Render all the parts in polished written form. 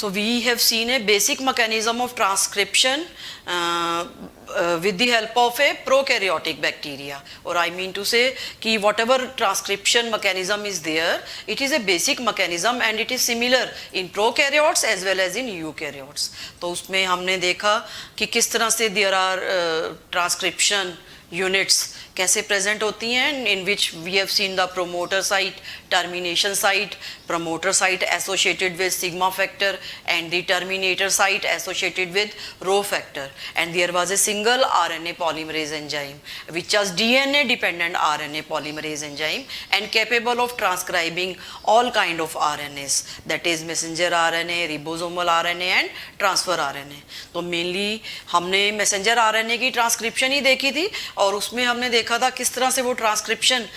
So we have seen a basic mechanism of transcription with the help of a prokaryotic bacteria, or I mean to say कि whatever transcription mechanism is there, it is a basic mechanism and it is similar in prokaryotes as well as in eukaryotes. तो उसमें हमने देखा कि किस तरह से there are transcription units कैसे प्रेजेंट होती हैं, in which we have seen the promoter site, termination site, promoter site associated with sigma factor and the terminator site associated with rho factor, and there was a single RNA polymerase enzyme which was DNA dependent RNA polymerase enzyme and capable of transcribing all kind of RNAs, that is messenger RNA, ribosomal RNA and transfer RNA. तो mainly हमने messenger RNA की transcription ही देखी थी और उसमें हमने देखा था किस तरह से वो ट्रांसक्रिप्शन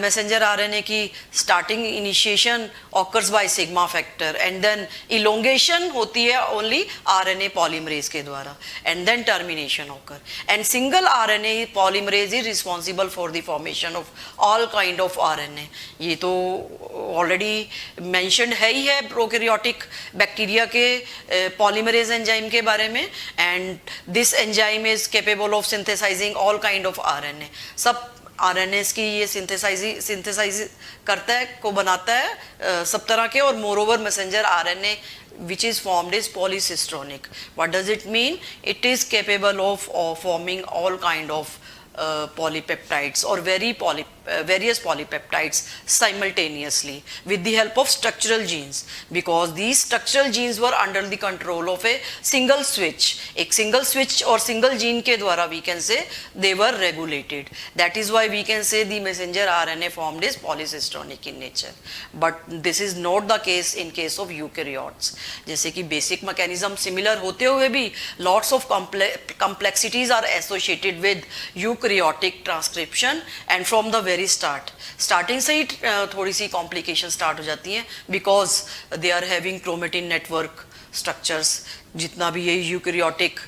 मैसेंजर आरएनए की starting initiation occurs by sigma factor and then elongation होती है only RNA polymerase के द्वारा and then termination occur, and single RNA polymerase is responsible for the formation of all kind of RNA. ये तो already mentioned है ही है prokaryotic bacteria के polymerase enzyme के बारे में, and this enzyme is capable of synthesizing all kind of RNA. सब RNAs की ये सिंथेसाइज करता है, को बनाता है सब तरह के, और more over messenger RNA which is formed is polycistronic. What does it mean? It is capable of forming all kind of polypeptides or various polypeptides simultaneously with the help of structural genes, because these structural genes were under the control of a single switch. एक single switch और single gene के द्वारा we can say they were regulated. That is why we can say the messenger RNA formed is polycistronic in nature. But this is not the case in case of eukaryotes. जैसे कि basic mechanism similar होते हुए भी lots of complexities are associated with eukaryotic transcription, and from the very starting से ही थोड़ी सी complication start हो जाती हैं, because they are having chromatin network structures. जितना भी ये यूकैरियोटिक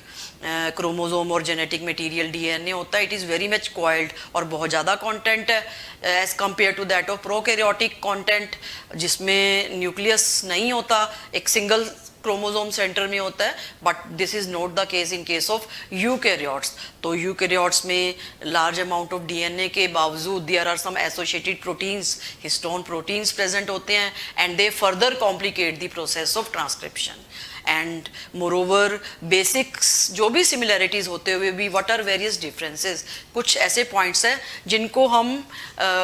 क्रोमोसोम और जेनेटिक मटेरियल डीएनए होता है, it is very much coiled और बहुत ज़्यादा कंटेंट है as compare to that of prokaryotic content, जिसमें न्यूक्लियस नहीं होता, एक सिंगल क्रोमोसोम सेंटर में होता है. But this is not the case in case of eukaryotes. तो यूकैरियोट्स में लार्ज अमाउंट ऑफ डीएनए के बावजूद there are some associated proteins, histone proteins present होते हैं, and they further complicate the process of transcription. And moreover basics जो भी similarities होते हुए भी व्हाट आर वेरियस डिफरेंसेस, कुछ ऐसे पॉइंट्स हैं जिनको हम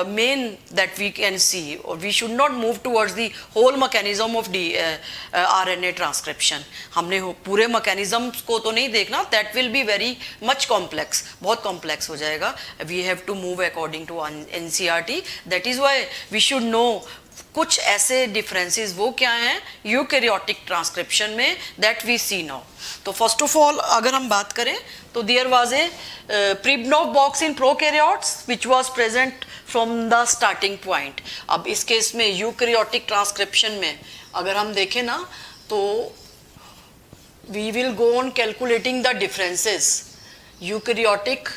main that we can see, और we should not move towards the whole mechanism of RNA transcription. हमने पूरे मैकेनिज्म को तो नहीं देखना, that will be very much complex, बहुत कॉम्प्लेक्स हो जाएगा. We have to move according to NCERT. That is why we should know कुछ ऐसे डिफरेंसेस वो क्या हैं यूकैरियोटिक ट्रांसक्रिप्शन में दैट वी सी नाउ. तो फर्स्ट ऑफ ऑल अगर हम बात करें तो there was a Pribnow box in prokaryotes which was present from the starting point. अब इस केस में यूकैरियोटिक ट्रांसक्रिप्शन में अगर हम देखें ना, तो we will go on calculating the differences. Eukaryotic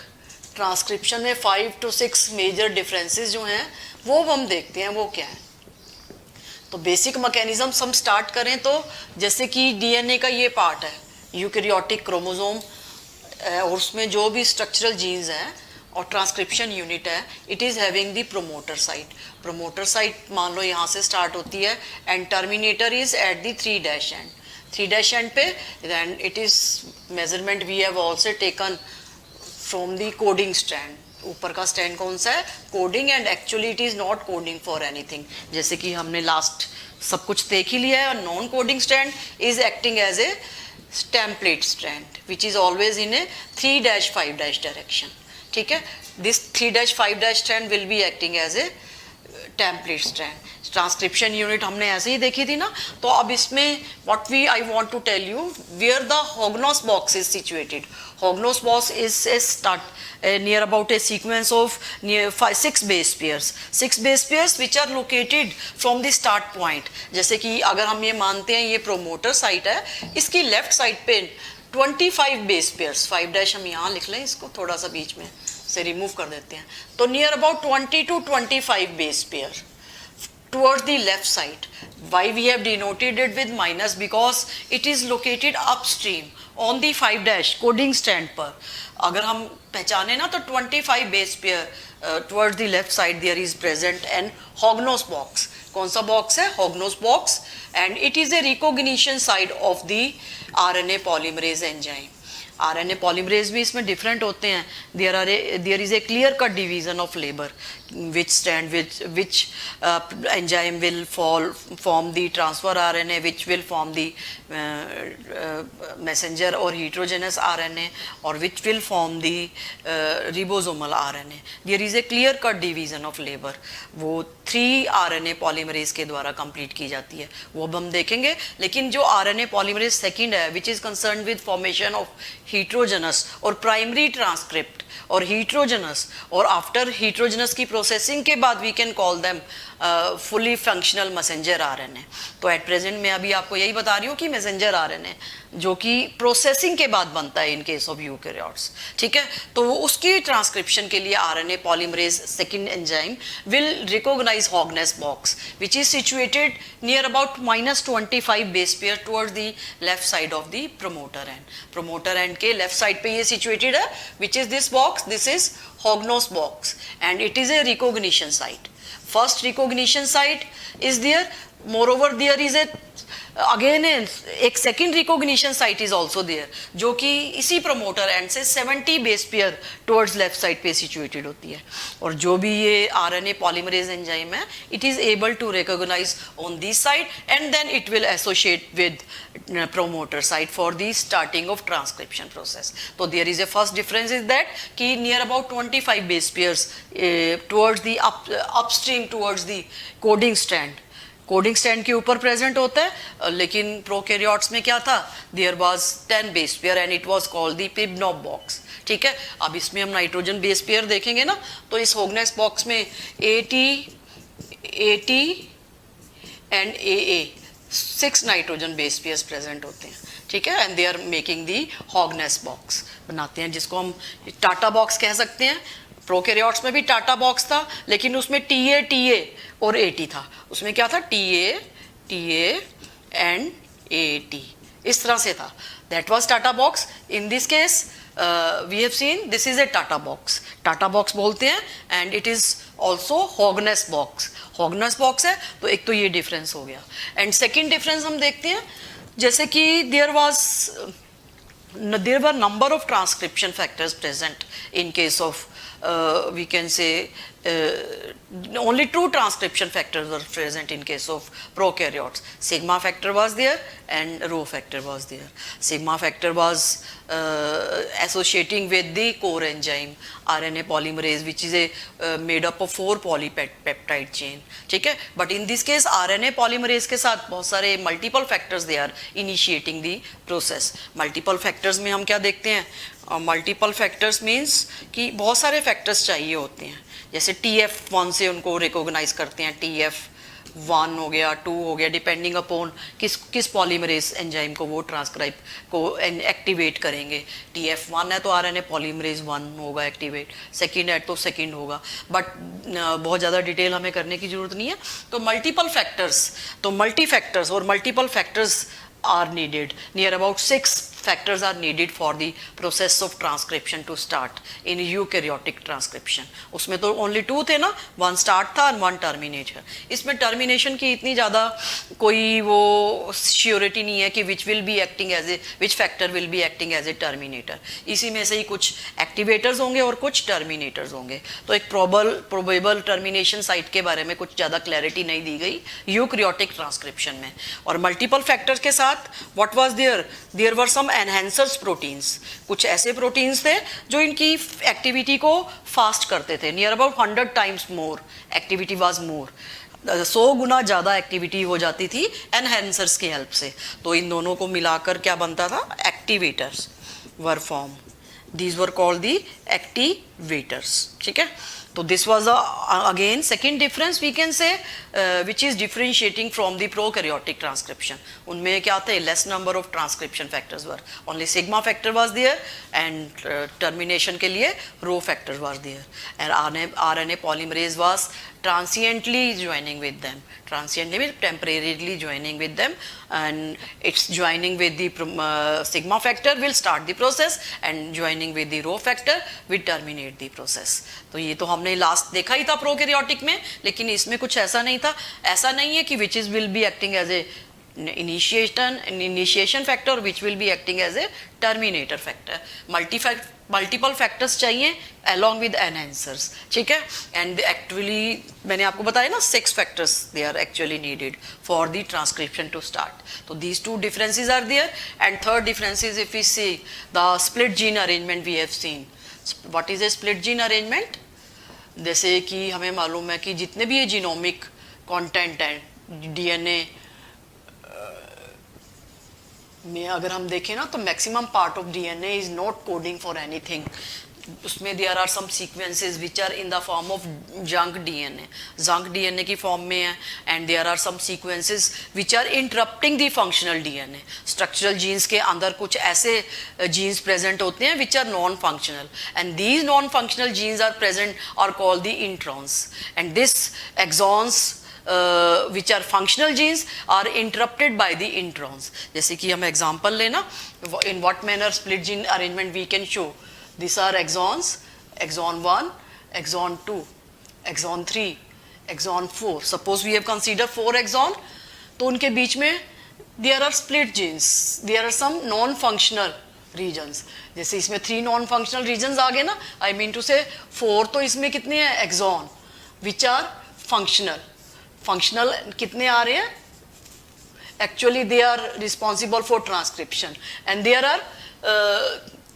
transcription में 5 to 6 मेजर डिफरेंसेस जो हैं वो हम देखते हैं वो क्या है. तो बेसिक मैकेनिज्म हम स्टार्ट करें तो जैसे कि डीएनए का ये पार्ट है यूकैरियोटिक क्रोमोसोम, और उसमें जो भी स्ट्रक्चरल जीन्स हैं और ट्रांसक्रिप्शन यूनिट है, it is having the promoter site. Promoter site मान लो यहाँ से स्टार्ट होती है end terminator is at the 3' end. 3' end पे then it is measurement we have also taken from the coding strand. ऊपर का स्टैंड कौन सा है, coding, and actually it is not coding for anything. जैसे कि हमने लास्ट सब कुछ देख ही लिया है. Non coding stand is acting as a template stand which is always in a 3-5' direction. ठीक है, this 3-5' stand will be acting as a template stand. Transcription unit हमने ऐसे ही देखी थी ना. तो अब इसमें what I want to tell you where the Hogness box is situated. Hogness box is a start near about a sequence of near 6 base pairs. 6 base pairs which are located from the start point. जैसे कि अगर हम ये मानते हैं ये promoter site है, इसकी लेफ्ट साइड पे 25 बेस पेयर्स, 5' हम यहाँ लिख लें, इसको थोड़ा सा बीच में से रिमूव कर देते हैं. तो near about 20 to 25 base pair towards the left side. Why we have denoted it with minus? Because it is located upstream on the 5' coding stand पर. अगर हम पहचाने ना तो 25 base pair towards the left side there is present an Hognose box. कौन सा box है? Hognose box, and it is a recognition site of the RNA polymerase enzyme. RNA polymerase भी इसमें different होते हैं. There is a clear cut division of labor which enzyme will form the transfer RNA, which will form the messenger or heterogeneous RNA, or which will form the ribosomal RNA. There is a clear cut division of labor. वो 3 RNA polymerase के द्वारा complete की जाती है, वो अब हम देखेंगे. लेकिन जो RNA polymerase second है, which is concerned with formation of heterogeneous or primary transcript और heterogeneous, और आफ्टर heterogeneous की प्रोसेसिंग के बाद we can call them fully functional messenger RNA. तो एट प्रेजेंट मैं अभी आपको यही बता रही हूँ कि मैसेंजर आरएनए जो कि प्रोसेसिंग के बाद बनता है इन केस ऑफ यूकैरियोट्स. ठीक है, तो उसकी ट्रांसक्रिप्शन के लिए RNA polymerase second enzyme will recognize Hogness box which is situated near about -25 base pair towards the left side of the promoter end. Promoter end के लेफ्ट साइड पे ये situated है, which is this box. This is Hognose box, and it is a recognition site. First recognition site is there. Moreover, there is again एक second recognition site is also there, जो कि इसी promoter end से 70 base pair towards left side पे situated होती है. और जो भी ये RNA polymerase enzyme है, it is able to recognize on this side, and then it will associate with promoter site for the starting of transcription process. So there is a first difference is that कि near about 25 base pairs towards the upstream towards the coding strand. Coding stand के ऊपर present होता है, लेकिन prokaryotes में क्या था? There was 10 base pair and it was called the Pribnow box. ठीक है, अब इसमें हम नाइट्रोजन बेस पेयर देखेंगे ना, तो इस होगनेस बॉक्स में AT and AA 6 nitrogen base pairs present होते हैं. ठीक है, and they are making the Hogness box बनाते हैं, जिसको हम टाटा बॉक्स कह सकते हैं. प्रोकैरियोट्स में भी टाटा बॉक्स था, लेकिन उसमें TA और AT था. उसमें क्या था? TA एंड AT, इस तरह से था. That was TATA box. In this case we have seen this is a TATA box. TATA box बोलते हैं, and it is also Hogness box. Hogness box है, तो एक तो ये डिफरेंस हो गया. एंड सेकेंड डिफरेंस हम देखते हैं, जैसे कि there were number of transcription factors present in case of we can say only 2 transcription factors were present in case of prokaryotes. Sigma factor was there and rho factor was there. Sigma factor was associating with the core enzyme RNA polymerase, which is a made up of 4 polypeptide chain. ठीक है, but in this case RNA polymerase के साथ बहुत सारे multiple factors they are initiating the process. Multiple factors में हम क्या देखते हैं? मल्टीपल फैक्टर्स मीन्स कि बहुत सारे फैक्टर्स चाहिए होते हैं. जैसे TF1 से उनको रिकॉग्नाइज करते हैं, TF1 हो गया, 2 हो गया, डिपेंडिंग अपॉन किस पॉलीमरेज एंजाइम को वो ट्रांसक्राइब को एक्टिवेट करेंगे. TF1 है तो RNA पॉलीमरेज 1 होगा एक्टिवेट, सेकंड है तो सेकंड होगा. बट बहुत ज़्यादा डिटेल हमें करने की ज़रूरत नहीं है. तो मल्टीपल फैक्टर्स, तो मल्टी फैक्टर्स और multiple factors are needed. Near about 6 factors are needed for the process of transcription to start in eukaryotic transcription. उसमें तो only 2 थे ना, 1 start था and 1 terminate है. इसमें termination की इतनी ज़्यादा कोई वो surety नहीं है कि which factor will be acting as a terminator. इसी में से ही कुछ activators होंगे और कुछ terminators होंगे. तो एक probable termination site के बारे में कुछ ज़्यादा clarity नहीं दी गई eukaryotic transcription में. और multiple factors के साथ what was there were some enhancers proteins. कुछ ऐसे प्रोटीन्स थे जो इनकी एक्टिविटी को फास्ट करते थे. Near about 100 times more activity was more. 100 गुना ज़्यादा एक्टिविटी हो जाती थी एनहेंसर्स की हेल्प से. तो इन दोनों को मिलाकर क्या बनता था? Activators were form. These were called the activators. ठीक है, तो this was again second difference we can say which is differentiating from the prokaryotic transcription. उनमें क्या थे, less number of transcription factors were, only sigma factor was there and termination के लिए rho factor was there. And RNA polymerase was transiently joining with them, transiently means temporarily joining with them, and it's joining with the sigma factor will start the process and joining with the rho factor will terminate the process. तो ये तो हमने last देखा ही था prokaryotic में, लेकिन इसमें कुछ ऐसा नहीं था. ऐसा नहीं है कि which is will be acting as a initiation factor which will be acting as a terminator factor. Multiple factors चाहिए along with enhancers, ठीक है. एंड एक्चुअली मैंने आपको बताया ना 6 factors they are actually needed for the transcription to start. So these 2 differences are there. And third difference is if we see the split gene arrangement we have seen. What is a split gene arrangement? जैसे कि हमें मालूम है कि जितने भी ये genomic content हैं DNA में अगर हम देखें ना, तो maximum part of DNA is not coding for anything. उसमें there are some sequences which are in the form of junk DNA की फॉर्म में है. And there are some sequences which are interrupting the functional DNA. Structural genes के अंदर कुछ ऐसे genes present होते हैं which are non functional, and these non functional genes are present are called the introns. And this exons which are functional genes are interrupted by the introns. जैसे कि हम example लेना, in what manner split gene arrangement we can show. These are exons, exon 1, exon 2, exon 3, exon 4. Suppose we have considered 4 exon, तो उनके बीच में there are split genes, there are some non-functional regions. जैसे इसमें 3 non-functional regions आ गए ना, I mean to say 4, तो इसमें कितने हैं exon which are functional. Functional कितने आ रहे हैं, actually they are responsible for transcription. And there are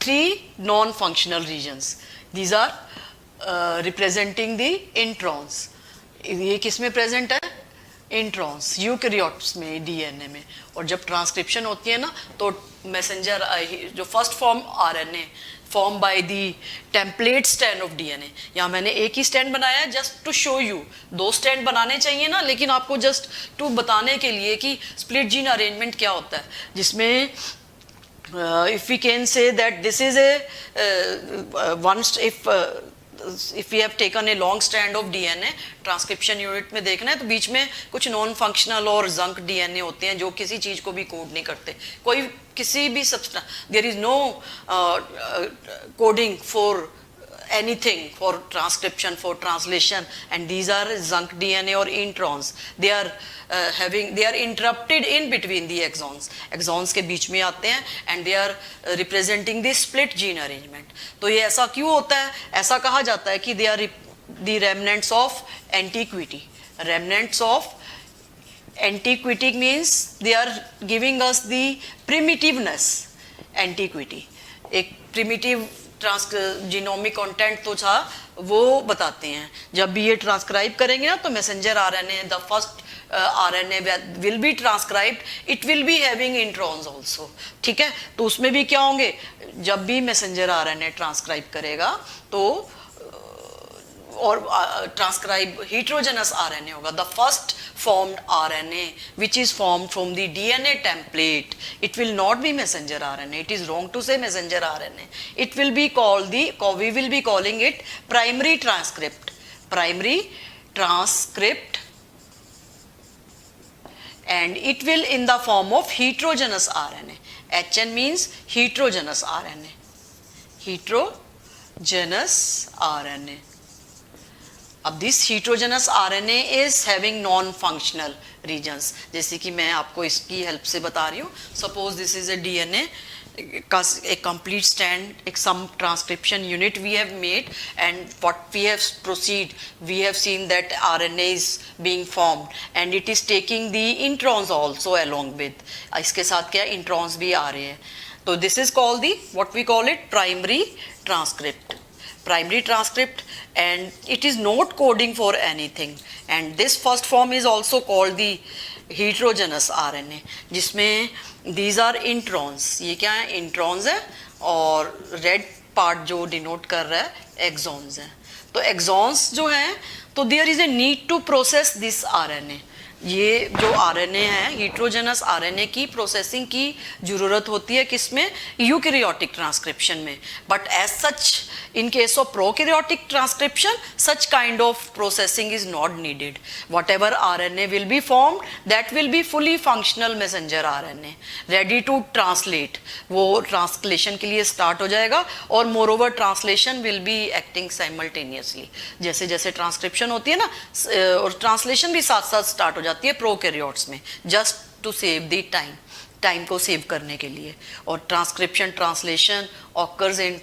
3 non functional regions. These are representing the introns. ये किस में प्रेजेंट है, इंट्रॉन्स, यूकैरियोट्स में, DNA में. और जब ट्रांसक्रिप्शन होती है ना, तो मैसेंजर जो first form RNA form by the template strand of DNA. यहाँ मैंने एक ही स्टैंड बनाया है just to show you. 2 strand बनाने चाहिए ना, लेकिन आपको जस्ट टू बताने के लिए कि स्प्लिट जीन अरेंजमेंट क्या होता है, जिसमें if we can say that this is a if we have taken a long strand of DNA, transcription unit में देखना है तो बीच में कुछ नॉन फंक्शनल और जंक DNA होते हैं जो किसी चीज को भी कोड नहीं करते. कोई किसी भी substance, there is no coding for anything for transcription, for translation, and these are junk DNA or introns. They are interrupted in between the exons के बीच में आते हैं, and they are representing the split gene arrangement. तो ये ऐसा क्यों होता है, ऐसा कहा जाता है कि they are the remnants of antiquity. Remnants of antiquity means they are giving us the primitiveness. Antiquity एक primitive जीनोमिक कंटेंट तो था, वो बताते हैं. जब भी ये ट्रांसक्राइब करेंगे ना, तो messenger RNA, the first RNA will be transcribed, it will be having introns also, ठीक है. तो उसमें भी क्या होंगे, जब भी मैसेंजर RNA ट्रांसक्राइब करेगा तो और ट्रांसक्राइब heterogeneous RNA होगा. The first formed RNA which is formed from the DNA template, it will not be messenger RNA. It is wrong to say messenger RNA. It will be called we will be calling it primary transcript. Primary transcript, and it will in the form of heterogeneous RNA. HN means heterogeneous RNA. Heterogeneous RNA. अब this heterogeneous RNA is having non-functional regions. जैसे कि मैं आपको इसकी help से बता रही हूँ. Suppose this is a DNA का एक complete stand, एक some transcription unit we have made, and what we have proceed, we have seen that RNA is being formed and it is taking the introns also along with. इसके साथ क्या introns भी आ रहे हैं. तो this is called the what we call it primary transcript. Primary transcript, and it is not coding for anything, and this first form is also called the heterogeneous RNA, जिसमें these are introns. ये क्या है, introns है, और red part जो denote कर रहा है exons है. तो एक्सॉन्स जो हैं तो there is a need to process this RNA. ये जो आरएनए है, हीट्रोजेनस आरएनए की प्रोसेसिंग की जरूरत होती है किसमें? यूकैरियोटिक ट्रांसक्रिप्शन में। But as such in case of prokaryotic transcription such kind of processing is not needed. Whatever RNA will be formed that will be fully functional messenger RNA ready to translate. वो translation के लिए start हो जाएगा और moreover translation will be acting simultaneously. जैसे जैसे transcription होती है ना, और ट्रांसलेशन भी साथ साथ स्टार्ट हो जाती है प्रोकैरियोट्स में, just to save the time को सेव करने के लिए। और transcription translation occurs in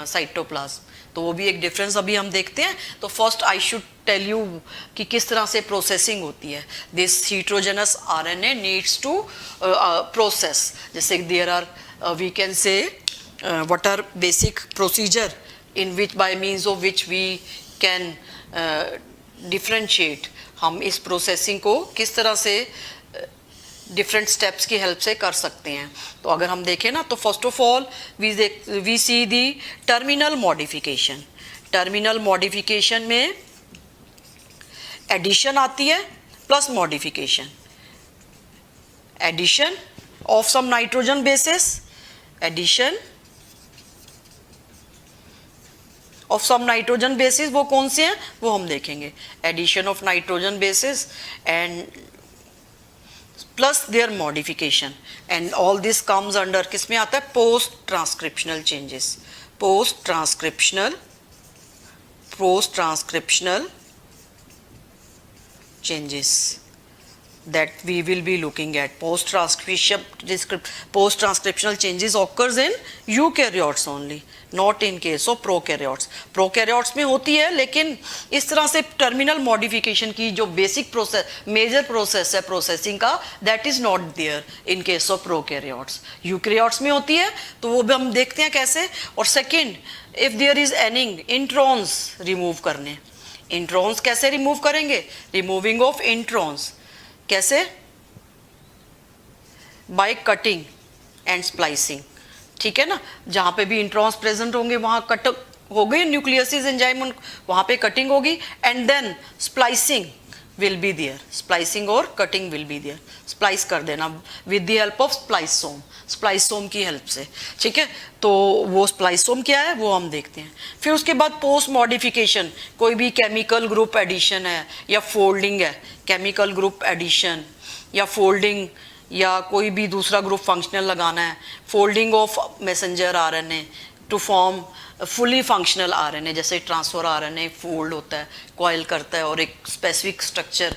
cytoplasm, तो वो भी एक डिफरेंस अभी हम देखते हैं। तो first I should tell you कि किस तरह से प्रोसेसिंग होती है। This heterogeneous RNA needs to process, जैसे there are we can say what are basic procedure in which by means of which we can differentiate. हम इस प्रोसेसिंग को किस तरह से डिफरेंट स्टेप्स की हेल्प से कर सकते हैं। तो अगर हम देखें ना, तो first of all we see the terminal modification. Terminal modification में एडिशन आती है plus modification. Addition of some nitrogen bases, addition of some nitrogen bases, वो कौन से हैं वो हम देखेंगे। Addition of nitrogen bases and plus there modification, and all this comes under किस में आता है? Post transcriptional changes. Post transcriptional changes that we will be looking at. Post transcriptional changes occurs in eukaryotes only, not in case of prokaryotes. Prokaryotes में होती है, लेकिन इस तरह से टर्मिनल मॉडिफिकेशन की जो बेसिक प्रोसेस, मेजर प्रोसेस है प्रोसेसिंग का, that is not there in case of prokaryotes. Eukaryotes में होती है, तो वो भी हम देखते हैं कैसे। और second, if there is anything, introns remove करने। इंट्रॉन्स कैसे रिमूव करेंगे? रिमूविंग ऑफ इंट्रॉन्स कैसे? बाय कटिंग एंड स्प्लाइसिंग, ठीक है ना। जहाँ पे भी इंट्रॉन्स प्रेजेंट होंगे वहाँ कट हो गए, न्यूक्लियसिस एंजाइम, वहाँ पे कटिंग होगी, and then splicing will be there. Splicing और cutting will be there. Splice कर देना with the help of spliceosome, spliceosome की हेल्प से, ठीक है। तो वो स्प्लाइसोम क्या है वो हम देखते हैं। फिर उसके बाद पोस्ट मॉडिफिकेशन, कोई भी केमिकल ग्रुप एडिशन है या फोल्डिंग है, केमिकल ग्रुप एडिशन या फोल्डिंग, या कोई भी दूसरा ग्रुप फंक्शनल लगाना है, folding of messenger RNA to form fully functional RNA. जैसे ट्रांसफर आरएनए फोल्ड होता है, कॉइल करता है और एक स्पेसिफिक स्ट्रक्चर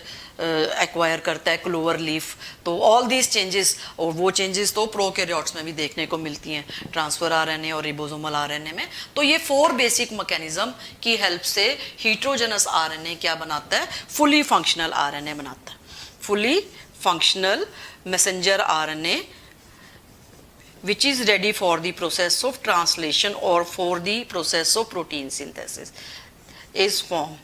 एक्वायर करता है, क्लोवर लीफ। तो ऑल दीज चेंजेस, और वो चेंजेस तो प्रोकैरियोट्स में भी देखने को मिलती हैं, ट्रांसफर आरएनए और रिबोसोमल आरएनए में। तो ये 4 बेसिक मैकेनिज्म की हेल्प से हीट्रोजेनस आरएनए क्या बनाता है? फुली फंक्शनल आरएनए बनाता है। Fully functional messenger RNA which is ready for the process of translation or for the process of protein synthesis is formed.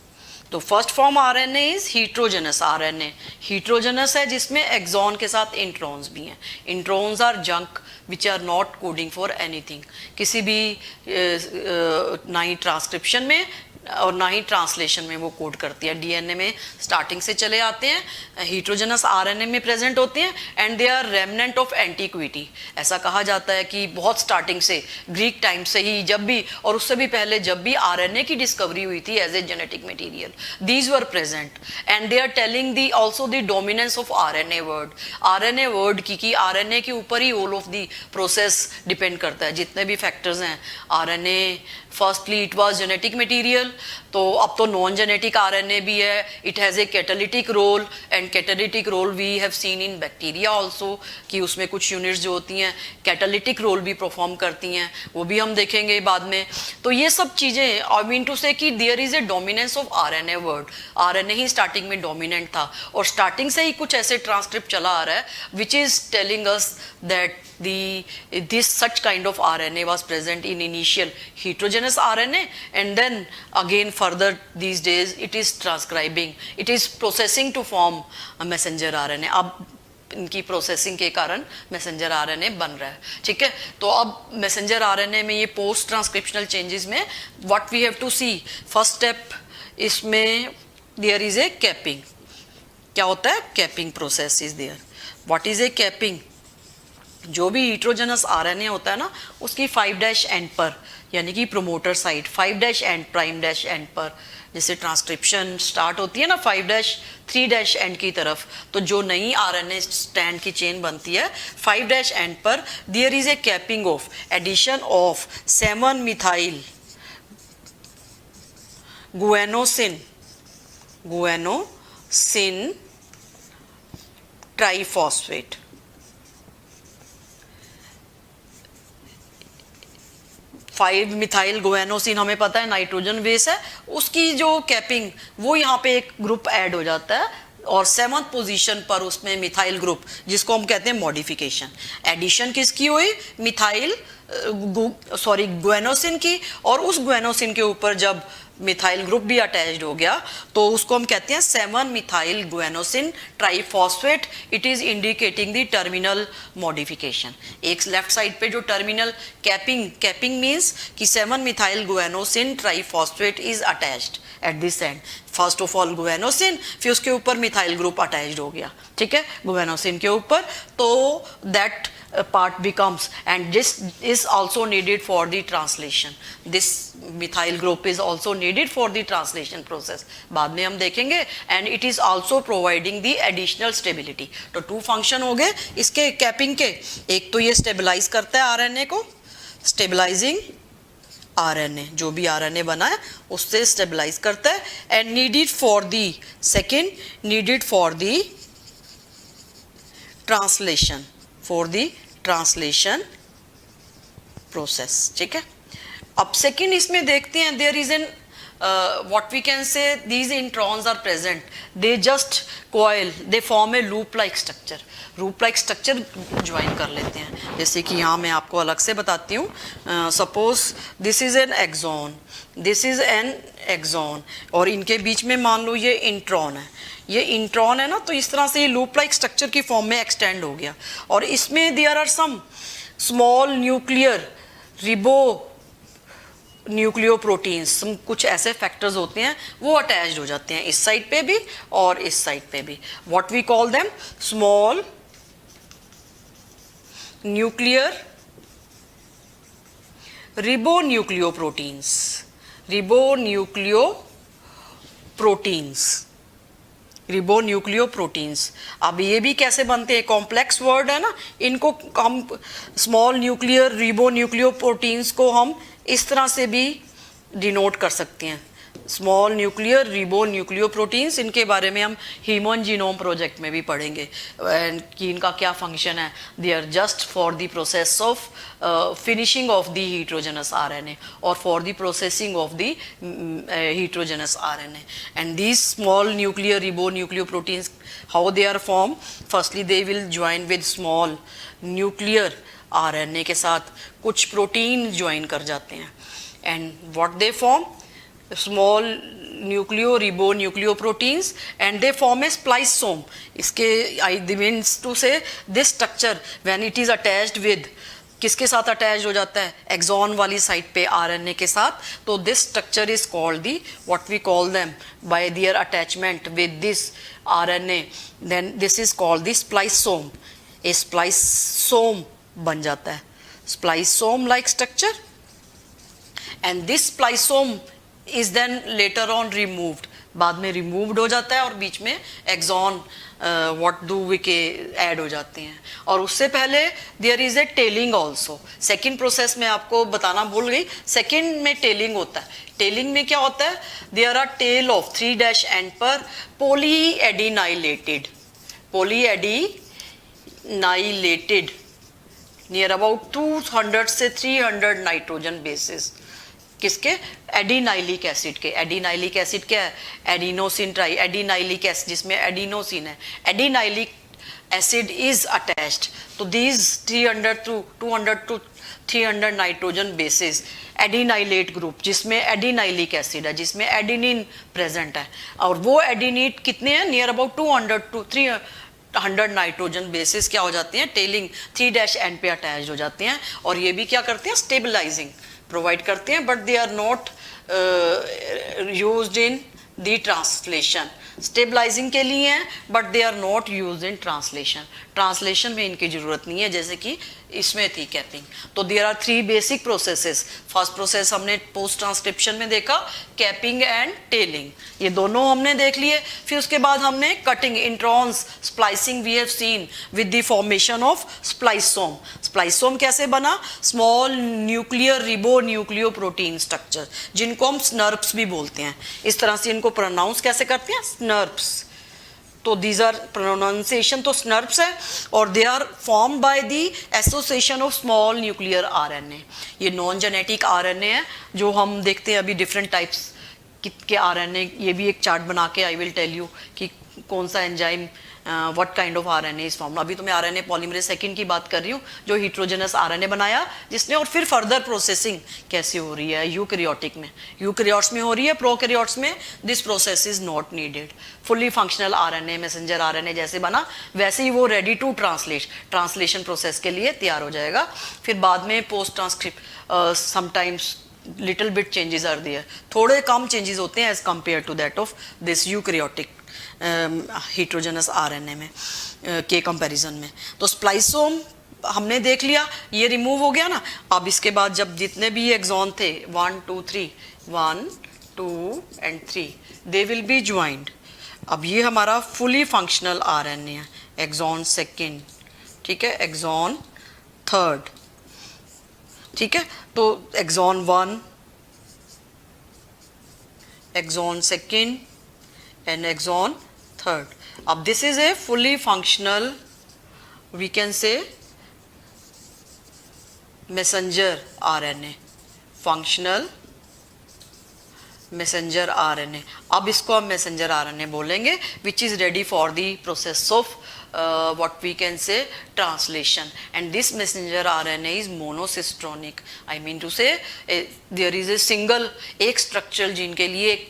तो first form RNA is heterogeneous RNA. Heterogeneous है जिसमें exon के साथ introns भी हैं। Introns are junk which are not coding for anything, किसी भी ना ही ट्रांसक्रिप्शन में और ना ही ट्रांसलेशन में वो कोड करती है। डीएनए में स्टार्टिंग से चले आते हैं, हीट्रोजेनस आरएनए में प्रेजेंट होते हैं, and they are remnant of antiquity. ऐसा कहा जाता है कि बहुत स्टार्टिंग से, ग्रीक टाइम से ही, जब भी और उससे भी पहले जब भी आरएनए की डिस्कवरी हुई थी as a genetic material, these were present, and they are tailing the also the dominance of RNA world. RNA world की कि आरएनए के ऊपर ही all of the process depend करता है, जितने भी फैक्टर्स हैं। RNA firstly it was genetic material, तो अब तो नॉन जेनेटिक आरएनए भी है। It has a catalytic role, and catalytic role we have seen in bacteria also, कि उसमें कुछ यूनिट्स जो होती हैं कैटालिटिक रोल भी परफॉर्म करती हैं, वो भी हम देखेंगे बाद में। तो ये सब चीज़ें, आई मीन टू से कि there is a dominance of RNA world. RNA ही स्टार्टिंग में डोमिनेंट था, और स्टार्टिंग से ही कुछ ऐसे ट्रांसक्रिप्ट चला आ रहा है which is telling us that this such kind of RNA was present in initial heterogeneous RNA, and then again further these days it is transcribing, it is processing to form a messenger RNA. अब इनकी processing के कारण messenger RNA बन रहा है, ठीक है। तो अब मैसेंजर आरएनए में ये पोस्ट ट्रांसक्रिप्शनल चेंजेस में what we have to see, first step इसमें देयर इज ए कैपिंग। क्या होता है? Capping process is there. What is a capping? जो भी हीट्रोजनस आरएनए होता है ना, उसकी 5' एंड पर, यानी कि promoter side 5' and prime' and पर, जैसे ट्रांसक्रिप्शन स्टार्ट होती है ना 5' 3' एंड की तरफ, तो जो नई आरएनए स्टैंड की चेन बनती है 5' एंड पर there is a capping of addition of 7 methyl guanosine triphosphate. Five methyl guanosine हमें पता है नाइट्रोजन बेस है, उसकी जो कैपिंग वो यहाँ पे एक ग्रुप ऐड हो जाता है और 7th पोजीशन पर उसमें मिथाइल ग्रुप, जिसको हम कहते हैं मॉडिफिकेशन। एडिशन किसकी हुई? मिथाइल गुएनोसिन की, और उस गुएनोसिन के ऊपर जब मिथाइल ग्रुप भी अटैच्ड हो गया तो उसको हम कहते हैं 7 methyl guanosine triphosphate. It is indicating the terminal modification. एक लेफ्ट साइड पे जो टर्मिनल कैपिंग मींस कि 7 methyl guanosine triphosphate is attached at this end. First of all guanosine, फिर उसके ऊपर मिथाइल ग्रुप अटैच्ड हो गया, ठीक है, गुएनोसिन के ऊपर, तो that part becomes, and this is also needed for the translation. This methyl group is also needed for the translation process, बाद में हम देखेंगे, and it is also providing the additional stability. तो 2 फंक्शन हो गए इसके कैपिंग के। एक तो ये स्टेबलाइज करता है आरएनए को, स्टेबलाइजिंग आरएनए, जो भी आरएनए बना है उससे स्टेबलाइज करता है, and needed for the second, needed for the translation, for the translation process, ठीक है। अब सेकेंड इसमें देखते हैं, there is an what we can say, these introns are present, they just coil, they form a loop like structure. Loop like structure join कर लेते हैं, जैसे कि यहाँ मैं आपको अलग से बताती हूँ। Suppose this is an exon, this is an exon, और इनके बीच में मान लो ये इंट्रॉन है, ये इंट्रॉन है ना, तो इस तरह से ये लूप लाइक स्ट्रक्चर की फॉर्म में एक्सटेंड हो गया। और इसमें there are some small nuclear ribonucleoproteins, कुछ ऐसे फैक्टर्स होते हैं वो अटैच्ड हो जाते हैं इस साइड पे भी और इस साइड पे भी। What we call them small nuclear ribonucleoproteins, ribonucleoproteins. अब ये भी कैसे बनते हैं, कॉम्प्लेक्स वर्ड है ना, इनको हम स्मॉल न्यूक्लियर रिबोन्यूक्लियोप्रोटीन्स को हम इस तरह से भी डिनोट कर सकते हैं, स्मॉल न्यूक्लियर रिबोन्यूक्लियोप्रोटीन्स। इनके बारे में हम ह्यूमन जीनोम प्रोजेक्ट में भी पढ़ेंगे कि इनका क्या फंक्शन है। They are just for the process of finishing of the heterogeneous RNA और for the processing of the heterogeneous RNA. And these small nuclear ribonucleoproteins, how they are form, firstly they will join with small nuclear RNA के साथ कुछ protein join कर जाते हैं, and what they form small nucleo-ribonucleoproteins, and they form a spliceosome. इसके I means to say this structure when it is attached with, किसके साथ attach हो जाता है, एक्सॉन वाली साइड पे आरएनए के साथ, तो this structure is called the what we call them by their attachment with this RNA, then this is called the spliceosome. A spliceosome बन जाता है, spliceosome like structure, and this spliceosome is then later on removed, बाद में removed हो जाता है और बीच में एक्सॉन व्हाट डू वी के ऐड हो जाते हैं। और उससे पहले there is a tailing also. Second process में आपको बताना भूल गई, सेकेंड में टेलिंग होता है। टेलिंग में क्या होता है, there are tail of 3' end पर पॉलीएडिनाइलेटेड नियर अबाउट 200 से 300 नाइट्रोजन बेसिस, किसके, एडिनाइलिक एसिड के। एडिनाइलिक एसिड क्या है, एडिनोसिन ट्राई एडिनाइलिक एसिड, जिसमें एडिनोसिन है, एडिनाइलिक एसिड इज अटैच्ड तो these 200 to 300 nitrogen bases adenylate group, जिसमें एडिनाइलिक एसिड है, जिसमें एडिनिन प्रेजेंट है, और वो एडिनिट कितने हैं, near about 200 to 100 nitrogen bases क्या हो जाती हैं, टेलिंग 3' एंड पे अटैच हो जाते हैं, और ये भी क्या करते हैं, स्टेबलाइजिंग प्रोवाइड करते हैं, but they are not used in the translation. Stabilizing के लिए हैं but they are not use in translation. Translation में इनकी ज़रूरत नहीं है, जैसे कि इसमें थी कैपिंग। तो there are 3 basic processes. First process हमने पोस्ट ट्रांसक्रिप्शन में देखा, कैपिंग एंड टेलिंग, ये दोनों हमने देख लिए। फिर उसके बाद हमने cutting, introns, splicing we have seen with the formation of spliceosome. Spliceosome कैसे बना, small nuclear ribonucleoprotein structure, जिनको हम स्नर्प्स भी बोलते हैं। इस तरह से इनको प्रोनाउंस कैसे करते हैं, स्नर्प्स। तो दीज आर प्रोनाउंसिएशन तो स्नर्प्स है, और they are form by the association of small nuclear RNA. ये नॉन जेनेटिक आरएनए है जो हम देखते हैं अभी डिफरेंट टाइप्स के आरएनए। ये भी एक चार्ट बना के आई विल टेल यू कि कौन सा enzyme what kind of RNA is form. अभी तो मैं आरएनए पॉलीमरेज सेकंड की बात कर रही हूँ, जो हिट्रोजेनस आरएनए बनाया जिसने, और फिर फर्दर प्रोसेसिंग कैसे हो रही है यूकैरियोटिक में, यूकैरियोट्स में हो रही है, प्रोकैरियोट्स में this process is not needed. Fully functional RNA, messenger RNA जैसे बना वैसे ही वो रेडी टू ट्रांसलेशन प्रोसेस के लिए तैयार हो जाएगा। फिर बाद में post transcript sometimes little bit changes are there, थोड़े कम चेंजेस होते हैं as compare to that of this eukaryotic heterogeneous RNA में के कंपैरिजन में। तो स्प्लाइसोम हमने देख लिया, ये रिमूव हो गया ना। अब इसके बाद जब जितने भी एक्सॉन थे 1 2 3 1 2 and 3 they will be joined. अब ये हमारा फुली फंक्शनल आरएनए है, एक्सॉन सेकेंड, ठीक है, एक्सॉन थर्ड, ठीक है। तो exon 1, exon second and exon third. अब this is a fully functional, we can say messenger RNA, functional messenger RNA. अब इसको हम messenger RNA बोलेंगे, which is ready for the process of what we can say translation. And this messenger RNA is monocistronic. I mean to say there is a single, एक structural gene के लिए एक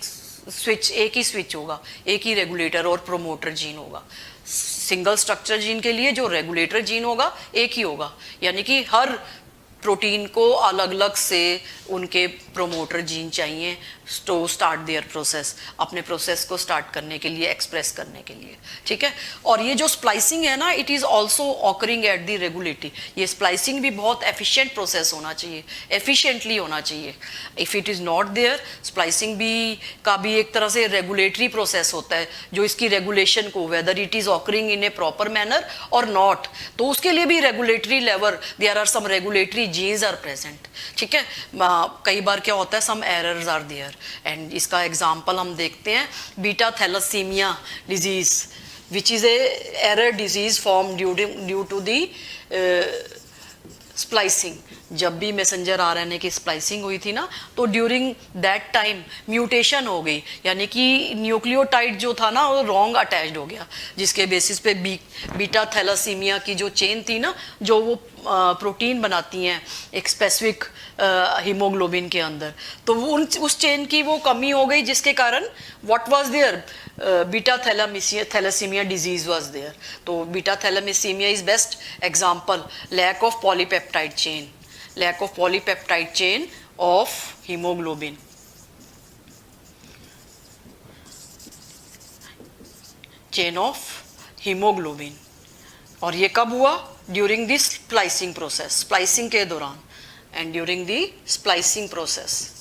switch, एक ही switch होगा, एक ही regulator और promoter gene होगा। Single structure gene के लिए जो रेगुलेटर जीन होगा एक ही होगा, यानी कि हर प्रोटीन को अलग अलग से उनके प्रोमोटर जीन चाहिए टू स्टार्ट देयर प्रोसेस, अपने प्रोसेस को स्टार्ट करने के लिए, एक्सप्रेस करने के लिए, ठीक है। और ये जो स्प्लाइसिंग है ना, it is also occurring at the regulatory. ये स्प्लाइसिंग भी बहुत एफिशिएंट प्रोसेस होना चाहिए, एफिशिएंटली होना चाहिए। If it is not there, splicing भी का भी एक तरह से रेगुलेटरी प्रोसेस होता है, जो इसकी रेगुलेशन को, whether it is occurring in a proper manner और नॉट, तो उसके लिए भी regulatory level, there are some regulatory genes are present, ठीक है। कई बार क्या होता है, some errors are there, and इसका एग्जांपल हम देखते हैं, beta thalassemia disease, which is a error disease form due to the splicing. जब भी मैसेंजर आरएनए की स्प्लाइसिंग हुई थी ना, तो ड्यूरिंग दैट टाइम म्यूटेशन हो गई, यानी कि न्यूक्लियोटाइड जो था ना वो रॉन्ग अटैच्ड हो गया, जिसके बेसिस पे बीटा थैलेसीमिया की जो चेन थी ना, जो वो प्रोटीन बनाती हैं एक स्पेसिफिक हीमोग्लोबिन के अंदर, तो वो उस चेन की वो कमी हो गई, जिसके कारण what was there, beta thalassemia disease was there. तो beta thalassemia is best example, lack of polypeptide chain, lack of polypeptide chain of hemoglobin. Chain of hemoglobin. और ये कब हुआ, during the splicing process, splicing के दौरान, and during the splicing process.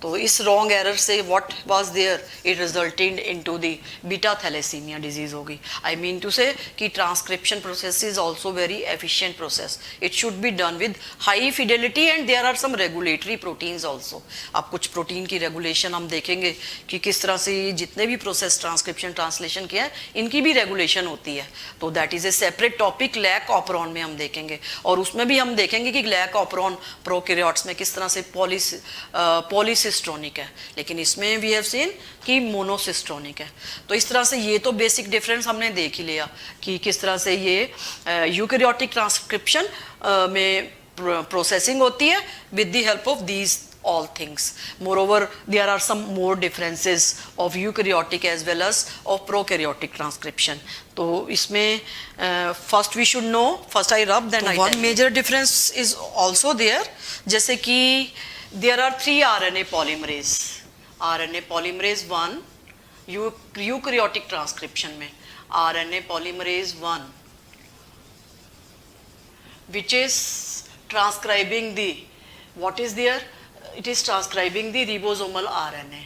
तो इस wrong error से what was there, it resulted into the beta thalassemia disease होगी। आई मीन टू से कि transcription process is also very efficient process, it should be done with high fidelity, and there are some regulatory proteins also. अब कुछ protein की regulation हम देखेंगे कि किस तरह से जितने भी प्रोसेस ट्रांसक्रिप्शन ट्रांसलेशन किया है, इनकी भी रेगुलेशन होती है। तो that is a separate topic, lac operon में हम देखेंगे, और उसमें भी हम देखेंगे कि लैक ऑपरॉन प्रोकैरियोट्स में किस तरह से पॉलीसिस्ट्रोनिक है, लेकिन इसमें वी हैव सीन कि मोनोसिस्ट्रोनिक है। तो इस तरह से ये तो बेसिक डिफरेंस हमने देख ही लिया कि किस तरह से ये यूकैरियोटिक ट्रांसक्रिप्शन में प्रोसेसिंग होती है with the help of these all things. Moreover, there are some more differences of eukaryotic as well as of prokaryotic transcription. तो इसमें first we should know, first I rub then I tell. One major difference is also there, जैसे कि there are 3 RNA polymerase. RNA polymerase 1 eukaryotic transcription में RNA polymerase 1 which is transcribing the, what is there? It is transcribing the ribosomal RNA.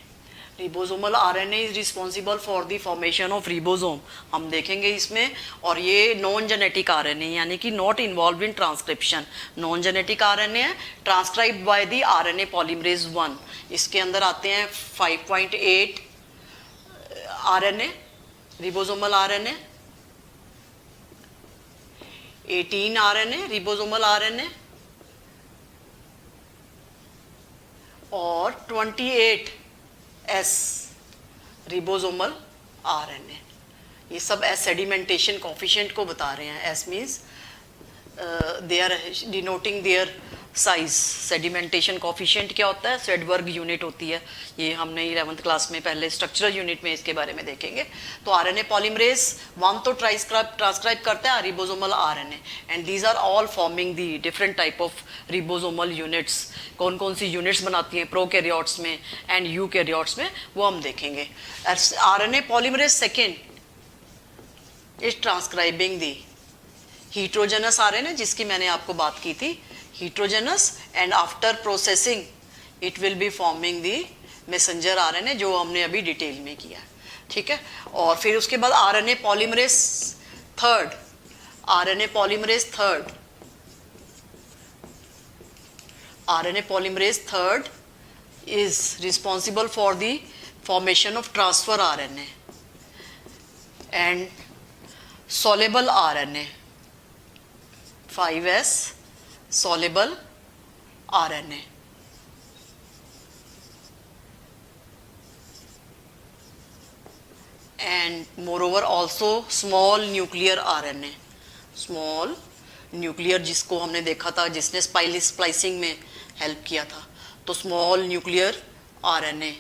Ribosomal RNA is responsible for the formation of ribosome. हम देखेंगे इसमें. और ये non genetic RNA यानी कि not involve in transcription. Non genetic RNA है, transcribe by the RNA polymerase 1. इसके अंदर आते हैं 5.8 RNA रिबोसोमल RNA, 18 RNA रिबोसोमल RNA और 28S रिबोसोमल RNA. ये सब एस सेडिमेंटेशन कोफिशिएंट को बता रहे हैं. S means they are denoting their size. Sedimentation coefficient क्या होता है? सेडबर्ग यूनिट होती है. ये हमने 11th क्लास में पहले स्ट्रक्चरल यूनिट में इसके बारे में देखेंगे. तो आरएनए पॉलीमरेज 1 तो ट्रांसक्राइब करता है ribosomal RNA and these are all forming the different type of ribosomal units. कौन कौन सी यूनिट्स बनाती हैं प्रोकैरियोट्स में एंड यूकैरियोट्स में वो हम देखेंगे. RNA polymerase second is transcribing the heterogeneous RNA जिसकी मैंने आपको बात की थी. heterogeneous and after processing it will be forming the messenger RNA जो हमने अभी डिटेल में किया. ठीक है. और फिर उसके बाद RNA polymerase third. RNA polymerase third. RNA polymerase third is responsible for the formation of transfer RNA and soluble RNA. 5S soluble RNA. And moreover also small nuclear RNA. Small nuclear जिसको हमने देखा था जिसने splicing में help किया था. तो small nuclear RNA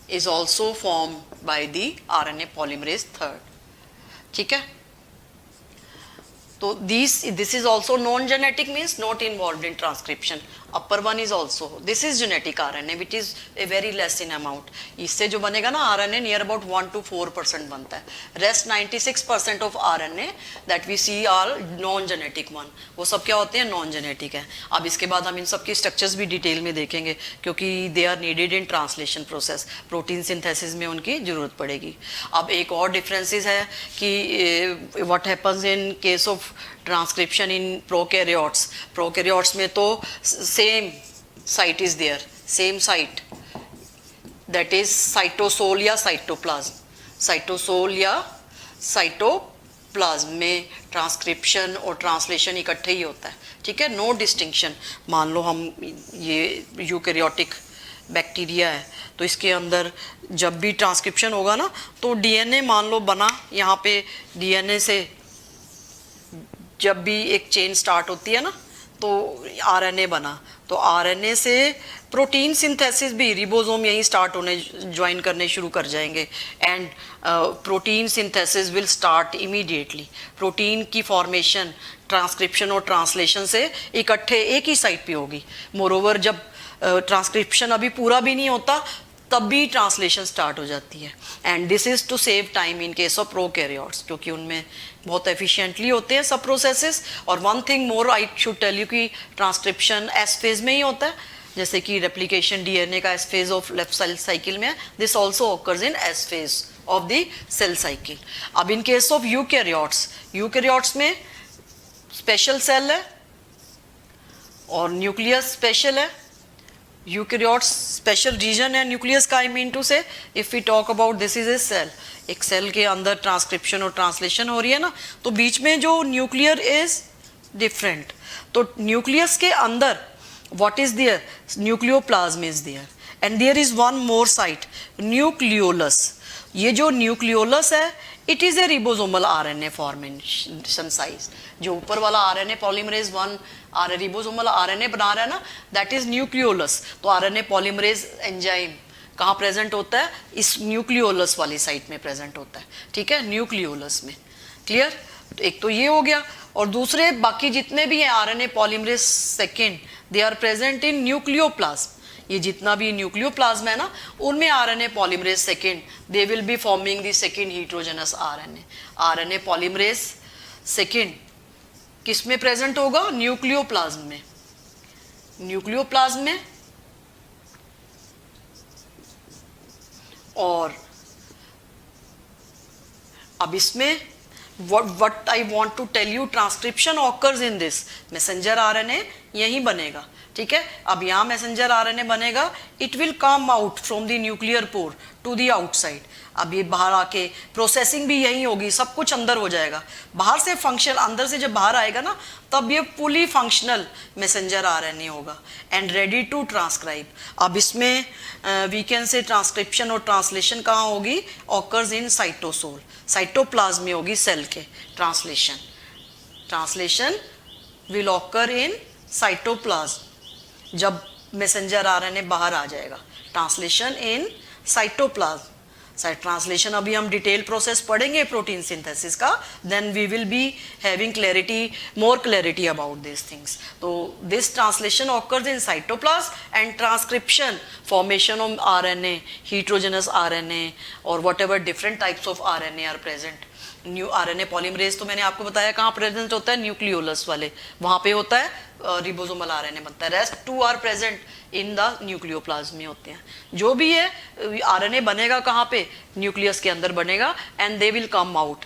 is also formed by the RNA polymerase third. ठीक है. So this is also non-genetic means not involved in transcription. Upper one is also, this is genetic RNA which is a very less in amount. इससे जो बनेगा ना RNA near about 1 to 4% बनता है. Rest 96% of RNA that we see are non-genetic one. वो सब क्या होते हैं? non-genetic है. अब इसके बाद हम इन सब की structures भी डिटेल में देखेंगे क्योंकि they are needed in translation process. Protein synthesis में उनकी ज़रूरत पड़ेगी. अब एक और differences है कि what happens in case of transcription in prokaryotes. Prokaryotes में तो same site is there, same site, that is cytosol या cytoplasm. cytosol या cytoplasm में ट्रांसक्रिप्शन और ट्रांसलेशन इकट्ठे ही होता है. ठीक है. No distinction. मान लो हम ये यूकैरियोटिक बैक्टीरिया है तो इसके अंदर जब भी ट्रांसक्रिप्शन होगा ना तो डीएनए मान लो बना, यहाँ पे डीएनए से जब भी एक चेन स्टार्ट होती है ना तो आरएनए बना. तो आरएनए से प्रोटीन सिंथेसिस भी रिबोसोम यहीं स्टार्ट होने ज्वाइन करने शुरू कर जाएंगे and protein synthesis will start immediately. Protein की फॉर्मेशन ट्रांसक्रिप्शन और ट्रांसलेशन से इकट्ठे एक ही साइट पे होगी. मोरोवर जब ट्रांसक्रिप्शन अभी पूरा भी नहीं होता तब भी ट्रांसलेशन स्टार्ट हो जाती है. And this is to save time in case of prokaryotes क्योंकि उनमें बहुत एफिशिएंटली होते हैं सब प्रोसेसेस. और one thing more I should tell you कि ट्रांसक्रिप्शन एस फेज में ही होता है जैसे कि रेप्लिकेशन डीएनए का S phase of left cell cycle में है. This also occurs in S phase of the cell cycle. अब इन केस ऑफ यूकैरियोट्स में स्पेशल सेल है और न्यूक्लियस स्पेशल है. यूकैरियोट्स स्पेशल रीजन है न्यूक्लियस का. I mean to say if we talk about this is a cell, एक cell के अंदर ट्रांसक्रिप्शन और ट्रांसलेशन हो रही है ना तो बीच में जो न्यूक्लियर इज डिफरेंट. तो न्यूक्लियस के अंदर what is there? Nucleoplasm is there and there is one more site nucleolus. ये जो न्यूक्लियोलस है it is a ribosomal RNA formation size. जो ऊपर वाला आरएनए पॉलीमरेज 1 रिबोसोमल आरएनए बना रहा है ना, दैट इज न्यूक्लियोलस। तो आरएनए पॉलीमरेज एंजाइम कहाँ प्रेजेंट होता है? इस न्यूक्लियोलस वाली साइट में प्रेजेंट होता है, ठीक है, न्यूक्लियोलस में। क्लियर? तो एक तो ये हो गया, और दूसरे बाकी जितने भी हैं RNA polymerase second, they are present in nucleoplasm. ये जितना भी न्यूक्लियोप्लाज्म है ना, उनमें RNA polymerase second, they will be forming the second heterogeneous RNA. RNA polymerase second किस में प्रेजेंट होगा? न्यूक्लियोप्लाज्म में। न्यूक्लियोप्लाज्म में, और अब इसमें what I want to tell you, transcription occurs in this messenger RNA यहीं बनेगा, ठीक है। अब यहाँ मैसेंजर आरएनए बनेगा, it will come out from the nuclear pore to the outside. अब ये बाहर आके प्रोसेसिंग भी यहीं होगी, सब कुछ अंदर हो जाएगा। बाहर से फंक्शन, अंदर से जब बाहर आएगा ना, तब ये फुली फंक्शनल मैसेंजर आरएनए होगा एंड रेडी टू ट्रांसक्राइब। अब इसमें वी कैन से ट्रांसक्रिप्शन और ट्रांसलेशन कहाँ होगी? ऑकर्स इन साइटोसोल, साइटोप्लाज्म में होगी सेल के। Translation will occur in cytoplasm, जब मैसेंजर आरएनए बाहर आ जाएगा। Translation in cytoplasm. ट्रांसलेशन अभी हम डिटेल प्रोसेस पढ़ेंगे प्रोटीन सिंथेसिस का, then we will be having clarity, more clarity about this things. तो this translation occurs in cytoplasm and transcription, formation of RNA, heterogeneous RNA और whatever different types of RNA are present. New RNA polymerase तो मैंने आपको बताया कहाँ present होता है? Nucleolus वाले, वहाँ पे होता है रिबोसोमल आरएनए बनता है। Rest 2 are present in the nucleoplasm में होते हैं। जो भी है आरएनए बनेगा कहाँ पे? न्यूक्लियस के अंदर बनेगा and they will come out,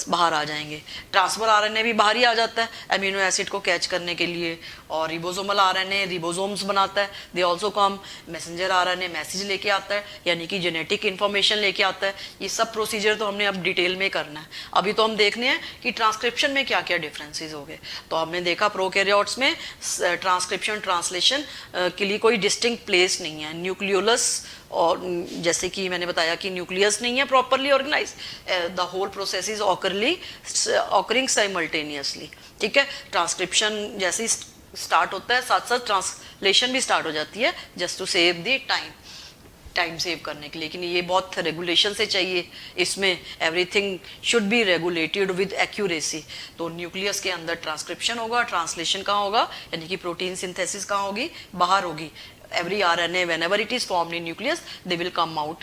बाहर आ जाएंगे। ट्रांसफर आरएनए भी बाहर ही आ जाता है अमीनो एसिड को कैच करने के लिए, और रिबोसोमल आरएनए रिबोसोम्स बनाता है, they also come. Messenger RNA message लेके आता है, यानी कि जेनेटिक इन्फॉर्मेशन लेके आता है। ये सब प्रोसीजर तो हमने अब डिटेल में करना है। अभी तो हम देखने हैं कि ट्रांसक्रिप्शन में क्या क्या डिफरेंसेस हो गए। तो हमने देखा प्रोकैरियोट्स में ट्रांसक्रिप्शन ट्रांसलेशन के लिए कोई डिस्टिंक्ट प्लेस नहीं है। न्यूक्लियोलस, और जैसे कि मैंने बताया कि न्यूक्लियस नहीं है properly organize, the whole process is occurring simultaneously, ठीक है। ट्रांसक्रिप्शन जैसे ही स्टार्ट होता है, साथ साथ ट्रांसलेशन भी स्टार्ट हो जाती है, just to save the time save करने के लिए। लेकिन ये बहुत रेगुलेशन से चाहिए, इसमें everything should be regulated with accuracy. तो न्यूक्लियस के अंदर ट्रांसक्रिप्शन होगा, ट्रांसलेशन कहाँ होगा, यानी कि प्रोटीन सिंथेसिस कहाँ होगी? बाहर होगी। Every RNA, whenever it is formed in nucleus, they will come out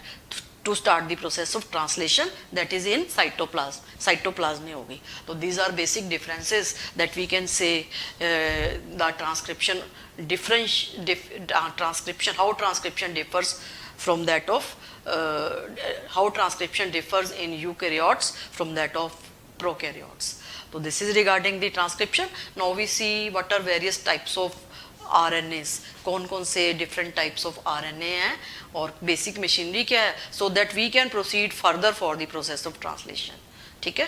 to start the process of translation, that is in cytoplasm. Cytoplasm में होगी। तो these are basic differences that we can say the transcription transcription, how transcription differs from that of how transcription differs in eukaryotes from that of prokaryotes. So this is regarding the transcription. Now we see what are various types of RNAs, कौन कौन से different types of RNA हैं और basic machinery क्या है, so that we can proceed further for the process of translation, ठीक है।